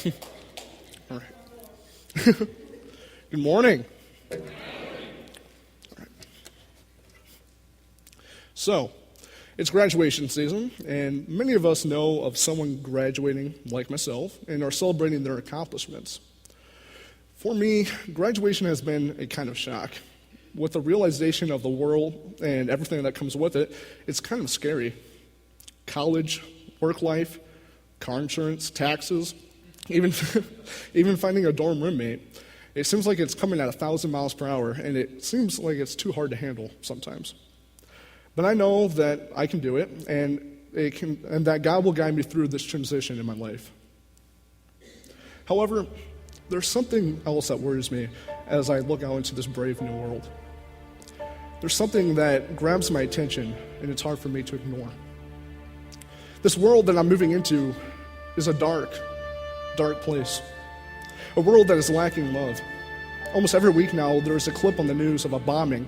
All right. Good morning. All right. So, it's graduation season, and many of us know of someone graduating like myself and are celebrating their accomplishments. For me, graduation has been a kind of shock. With the realization of the world and everything that comes with it, it's kind of scary. College, work life, car insurance, taxes, even finding a dorm roommate. It seems like it's coming at 1,000 miles per hour, and it seems like it's too hard to handle sometimes. But I know that I can do it, and that God will guide me through this transition in my life. However, there's something else that worries me as I look out into this brave new world. There's something that grabs my attention, and it's hard for me to ignore. This world that I'm moving into is a dark place. A world that is lacking love. Almost every week now, there's a clip on the news of a bombing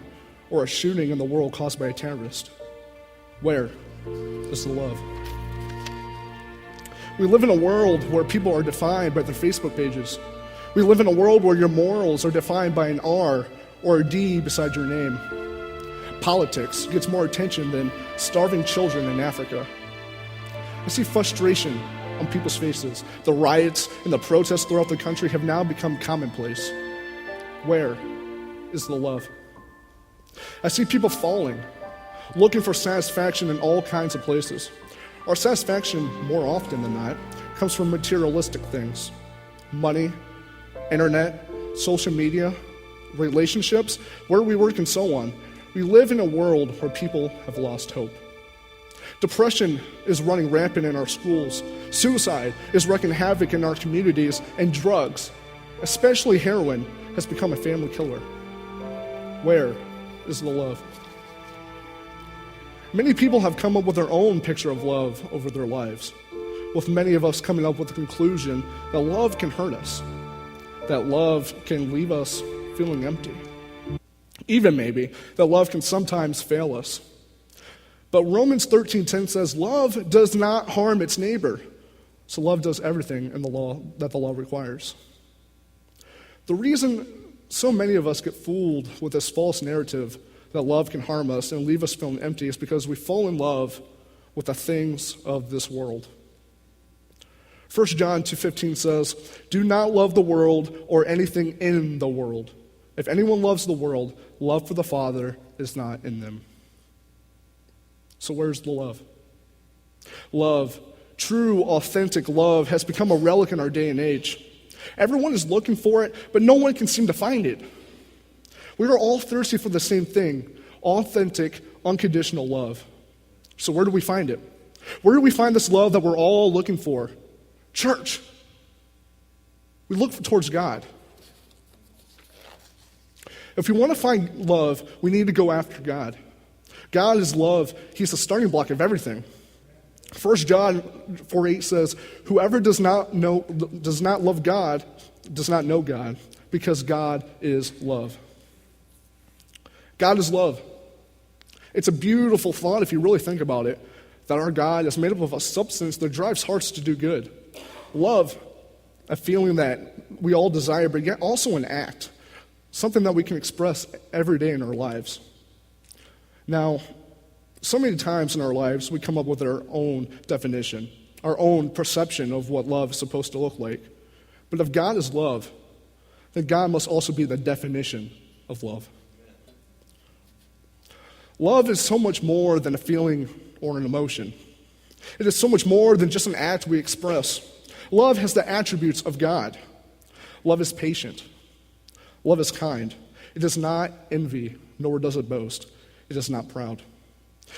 or a shooting in the world caused by a terrorist. Where is the love? We live in a world where people are defined by their Facebook pages. We live in a world where your morals are defined by an R or a D beside your name. Politics gets more attention than starving children in Africa. I see frustration on people's faces. The riots and the protests throughout the country have now become commonplace. Where is the love? I see people falling, looking for satisfaction in all kinds of places. Our satisfaction, more often than not, comes from materialistic things. Money, internet, social media, relationships, where we work, and so on. We live in a world where people have lost hope. Depression is running rampant in our schools. Suicide is wreaking havoc in our communities, and drugs, especially heroin, has become a family killer. Where is the love? Many people have come up with their own picture of love over their lives, with many of us coming up with the conclusion that love can hurt us, that love can leave us feeling empty, even maybe that love can sometimes fail us. But Romans 13:10 says, love does not harm its neighbor. So love does everything in the law that the law requires. The reason so many of us get fooled with this false narrative that love can harm us and leave us feeling empty is because we fall in love with the things of this world. 1 John 2:15 says, do not love the world or anything in the world. If anyone loves the world, love for the Father is not in them. So where's the love? Love, true, authentic love, has become a relic in our day and age. Everyone is looking for it, but no one can seem to find it. We are all thirsty for the same thing, authentic, unconditional love. So where do we find it? Where do we find this love that we're all looking for? Church. We look towards God. If we want to find love, we need to go after God. God is love. He's the starting block of everything. 1 John 4:8 says, whoever does not love God does not know God, because God is love. God is love. It's a beautiful thought if you really think about it, that our God is made up of a substance that drives hearts to do good. Love, a feeling that we all desire, but yet also an act, something that we can express every day in our lives. Now, so many times in our lives, we come up with our own definition, our own perception of what love is supposed to look like. But if God is love, then God must also be the definition of love. Love is so much more than a feeling or an emotion. It is so much more than just an act we express. Love has the attributes of God. Love is patient. Love is kind. It does not envy, nor does it boast. It is not proud.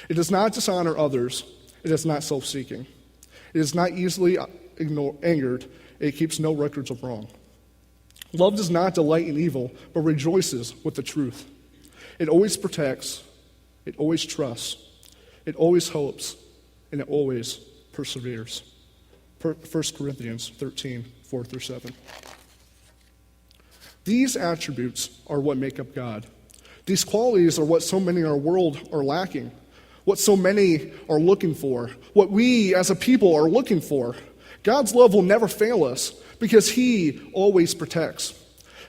It does not dishonor others. It is not self-seeking. It is not easily angered. It keeps no records of wrong. Love does not delight in evil, but rejoices with the truth. It always protects. It always trusts. It always hopes. And it always perseveres. 1 Corinthians 13:4-7. These attributes are what make up God. These qualities are what so many in our world are lacking, what so many are looking for, what we as a people are looking for. God's love will never fail us. because he always protects.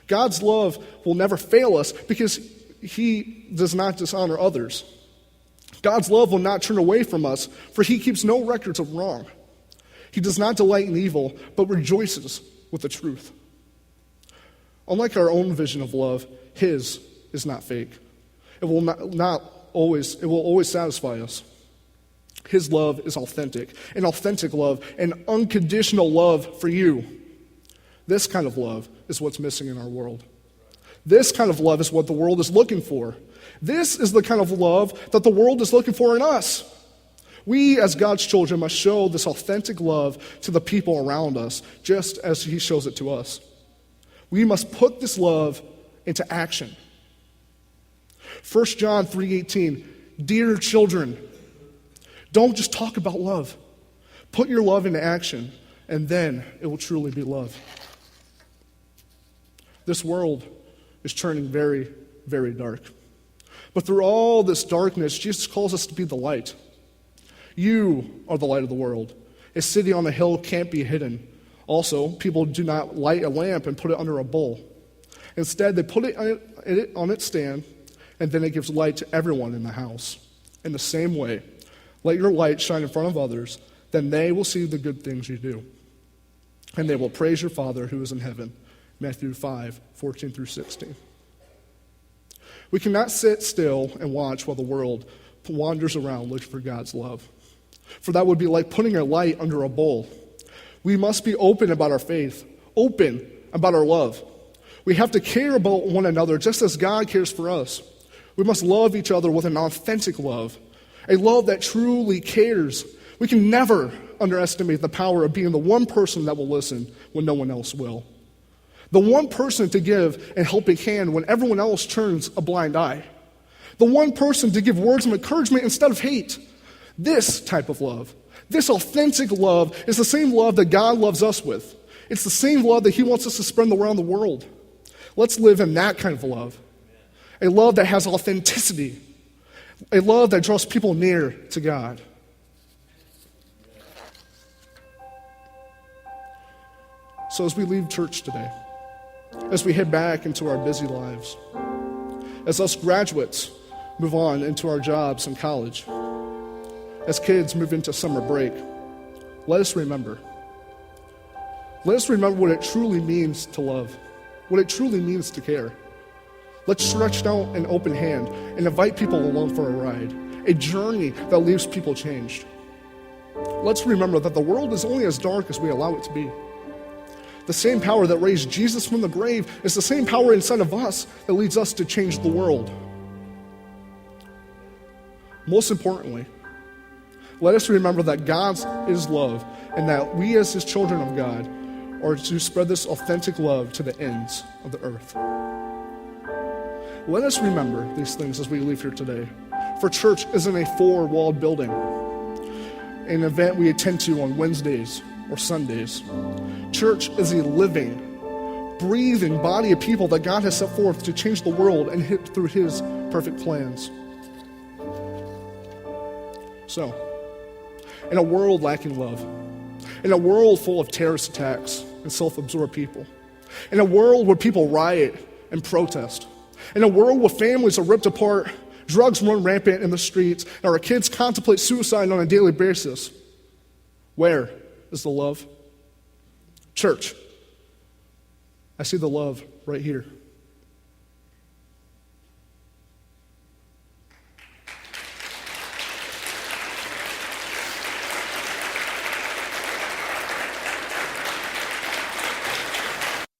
God's love will never fail us because he does not dishonor others. God's love will not turn away from us, for he keeps no records of wrong. He does not delight in evil, but rejoices with the truth. Unlike our own vision of love, his is not fake. It will always satisfy us. His love is authentic, an authentic love, an unconditional love for you. This kind of love is what's missing in our world. This kind of love is what the world is looking for. This is the kind of love that the world is looking for in us. We, as God's children, must show this authentic love to the people around us, just as he shows it to us. We must put this love into action. 1 John 3:18, dear children, don't just talk about love. Put your love into action, and then it will truly be love. This world is turning very, very dark. But through all this darkness, Jesus calls us to be the light. You are the light of the world. A city on a hill can't be hidden. Also, people do not light a lamp and put it under a bowl. Instead, they put it on its stand, and then it gives light to everyone in the house. In the same way, let your light shine in front of others, then they will see the good things you do. And they will praise your Father who is in heaven. Matthew 5:14-16. We cannot sit still and watch while the world wanders around looking for God's love. For that would be like putting a light under a bowl. We must be open about our faith, open about our love. We have to care about one another just as God cares for us. We must love each other with an authentic love, a love that truly cares. We can never underestimate the power of being the one person that will listen when no one else will. The one person to give a helping hand when everyone else turns a blind eye. The one person to give words of encouragement instead of hate. This type of love, this authentic love, is the same love that God loves us with. It's the same love that he wants us to spread around the world. Let's live in that kind of love. A love that has authenticity. A love that draws people near to God. So as we leave church today, as we head back into our busy lives, as us graduates move on into our jobs and college, as kids move into summer break, let us remember. Let us remember what it truly means to love, what it truly means to care. Let's stretch out an open hand and invite people along for a ride, a journey that leaves people changed. Let's remember that the world is only as dark as we allow it to be. The same power that raised Jesus from the grave is the same power inside of us that leads us to change the world. Most importantly, let us remember that God is love and that we as his children of God are to spread this authentic love to the ends of the earth. Let us remember these things as we leave here today. For church isn't a four-walled building, an event we attend to on Wednesdays or Sundays. Church is a living, breathing body of people that God has set forth to change the world and hit through his perfect plans. So, in a world lacking love, in a world full of terrorist attacks and self-absorbed people, in a world where people riot and protest, in a world where families are ripped apart, drugs run rampant in the streets, and our kids contemplate suicide on a daily basis, where is the love? Church, I see the love right here.